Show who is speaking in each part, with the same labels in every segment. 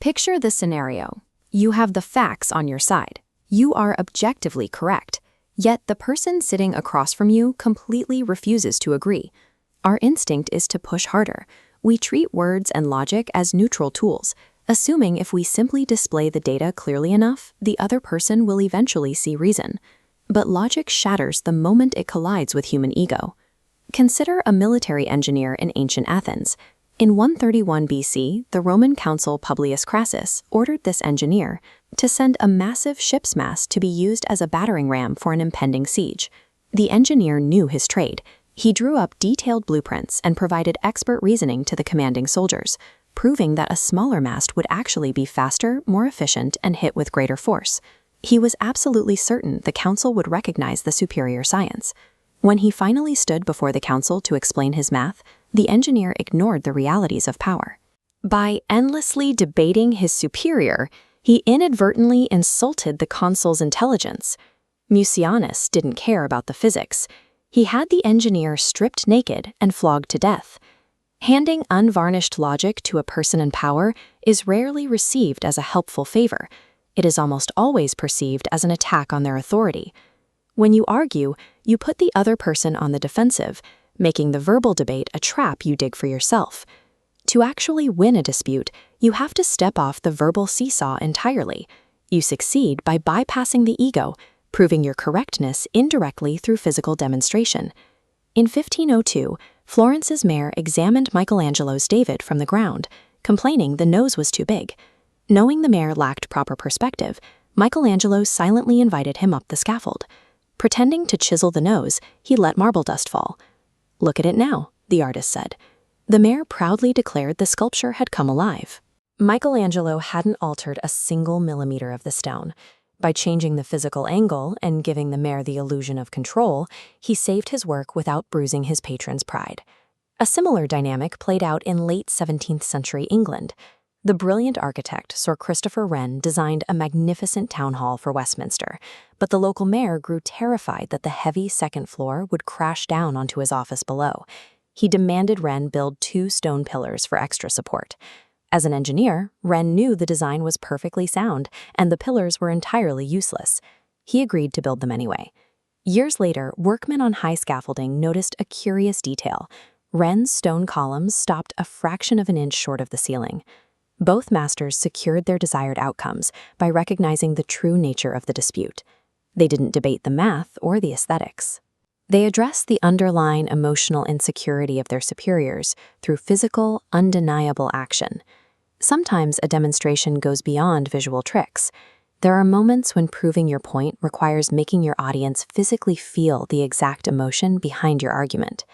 Speaker 1: Picture this scenario. You have the facts on your side. You are objectively correct. Yet the person sitting across from you completely refuses to agree. Our instinct is to push harder. We treat words and logic as neutral tools, assuming if we simply display the data clearly enough, the other person will eventually see reason. But logic shatters the moment it collides with human ego. Consider a military engineer in ancient Athens. In 131 BC, the Roman consul Publius Crassus ordered this engineer to send a massive ship's mast to be used as a battering ram for an impending siege. The engineer knew his trade. He drew up detailed blueprints and provided expert reasoning to the commanding soldiers, proving that a smaller mast would actually be faster, more efficient, and hit with greater force. He was absolutely certain the council would recognize the superior science. When he finally stood before the council to explain his math, the engineer ignored the realities of power. By endlessly debating his superior, he inadvertently insulted the consul's intelligence. Mucianus didn't care about the physics. He had the engineer stripped naked and flogged to death. Handing unvarnished logic to a person in power is rarely received as a helpful favor. It is almost always perceived as an attack on their authority. When you argue, you put the other person on the defensive, making the verbal debate a trap you dig for yourself. To actually win a dispute, you have to step off the verbal seesaw entirely. You succeed by bypassing the ego, proving your correctness indirectly through physical demonstration. In 1502, Florence's mayor examined Michelangelo's David from the ground, complaining the nose was too big. Knowing the mayor lacked proper perspective, Michelangelo silently invited him up the scaffold. Pretending to chisel the nose, he let marble dust fall. "Look at it now," the artist said. The mayor proudly declared the sculpture had come alive. Michelangelo hadn't altered a single millimeter of the stone. By changing the physical angle and giving the mayor the illusion of control, he saved his work without bruising his patron's pride. A similar dynamic played out in late 17th century England. The brilliant architect Sir Christopher Wren designed a magnificent town hall for Westminster, but the local mayor grew terrified that the heavy second floor would crash down onto his office below. He demanded Wren build 2 stone pillars for extra support. As an engineer, Wren knew the design was perfectly sound and the pillars were entirely useless. He agreed to build them anyway. Years later, workmen on high scaffolding noticed a curious detail. Wren's stone columns stopped a fraction of an inch short of the ceiling. Both masters secured their desired outcomes by recognizing the true nature of the dispute. They didn't debate the math or the aesthetics. They addressed the underlying emotional insecurity of their superiors through physical, undeniable action. Sometimes a demonstration goes beyond visual tricks. There are moments when proving your point requires making your audience physically feel the exact emotion behind your argument.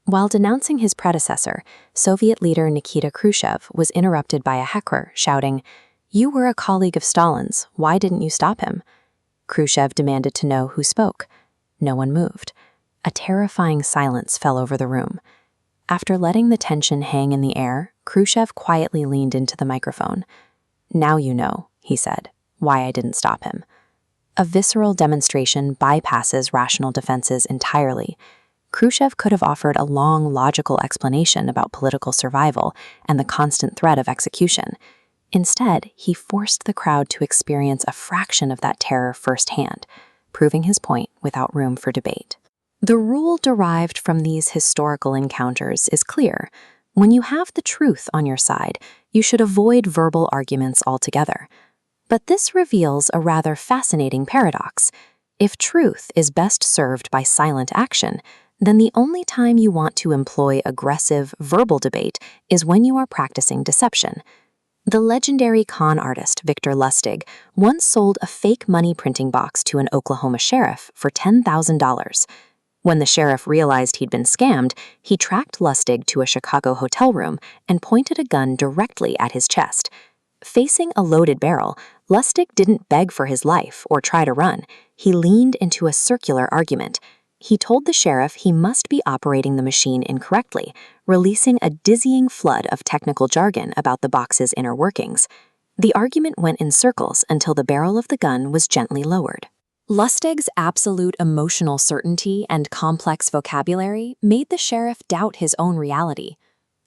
Speaker 1: While denouncing his predecessor, Soviet leader Nikita Khrushchev was interrupted by a heckler shouting, "You were a colleague of Stalin's, why didn't you stop him?" Khrushchev demanded to know who spoke. No one moved. A terrifying silence fell over the room. After letting the tension hang in the air, Khrushchev quietly leaned into the microphone. "Now you know," he said, "why I didn't stop him." A visceral demonstration bypasses rational defenses entirely. Khrushchev could have offered a long, logical explanation about political survival and the constant threat of execution. Instead, he forced the crowd to experience a fraction of that terror firsthand, proving his point without room for debate. The rule derived from these historical encounters is clear. When you have the truth on your side, you should avoid verbal arguments altogether. But this reveals a rather fascinating paradox. If truth is best served by silent action, then the only time you want to employ aggressive verbal debate is when you are practicing deception. The legendary con artist Victor Lustig once sold a fake money printing box to an Oklahoma sheriff for $10,000. When the sheriff realized he'd been scammed, he tracked Lustig to a Chicago hotel room and pointed a gun directly at his chest. Facing a loaded barrel, Lustig didn't beg for his life or try to run. He leaned into a circular argument. He told the sheriff he must be operating the machine incorrectly, releasing a dizzying flood of technical jargon about the box's inner workings. The argument went in circles until the barrel of the gun was gently lowered. Lustig's absolute emotional certainty and complex vocabulary made the sheriff doubt his own reality.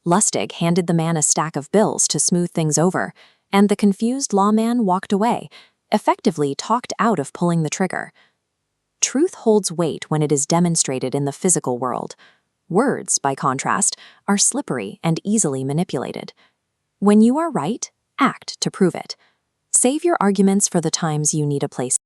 Speaker 1: Lustig handed the man a stack of bills to smooth things over, and the confused lawman walked away, effectively talked out of pulling the trigger. Truth holds weight when it is demonstrated in the physical world. Words, by contrast, are slippery and easily manipulated. When you are right, act to prove it. Save your arguments for the times you need a place